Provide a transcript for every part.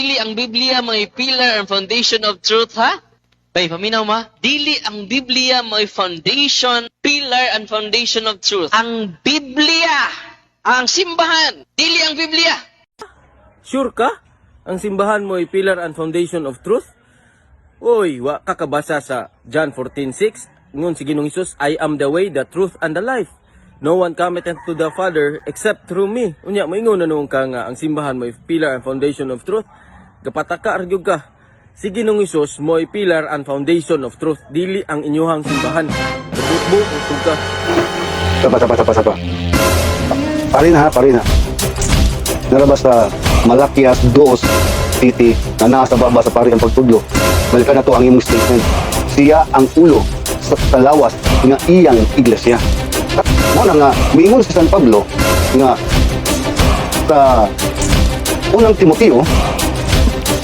Dili ang Biblia may pillar and foundation of truth, ha? Bay, paminaw ma? Dili ang Biblia may foundation, pillar and foundation of truth. Ang Biblia, ang simbahan, dili ang Biblia. Sure ka? Ang simbahan mo ay pillar and foundation of truth? Oy, wa kakabasa sa John 14:6. Ngun si Ginoong Hesus, I am the way, the truth, and the life. No one cometh unto the Father except through me. Unya, moingon na nung ka nga ang simbahan mo ay pillar and foundation of truth. Gapataka argyug ka. Si Ginoong Hesus mo ay pillar and foundation of truth. Dili ang inyuhang simbahan. Bukbo, utog ka. Sapa. Parin ha. Narabas sa Malakias 2 titi na nasa baba sa pari ang pagtudlo. Balikan na to ang imong statement. Siya ang ulo sa talawas nga iyang iglesia. Mo na nga, miingon si San Pablo nga sa unang Timoteo,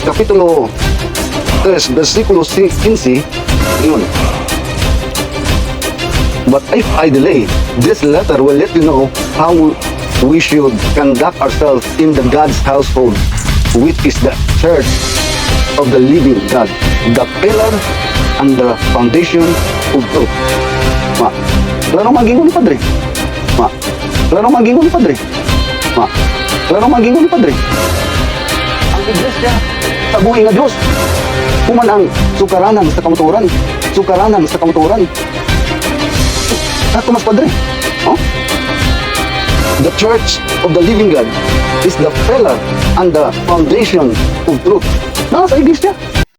Kapitulo 3, versikulo 15, yun. But if I delay, this letter will let you know how we should conduct ourselves in the God's household, which is the church of the living God, the pillar and the foundation of truth. Ma, larong magingon ni Padre. Ma, larong magingon ni Padre. Ma, larong magingon ni Padre. Ang iglesia sa buhay nga Diyos. Kuman ang sukaranan sa kamuturan. Ato mas Padre. Oh? The church of the living God is the pillar and the foundation of truth. Nasa iglesia.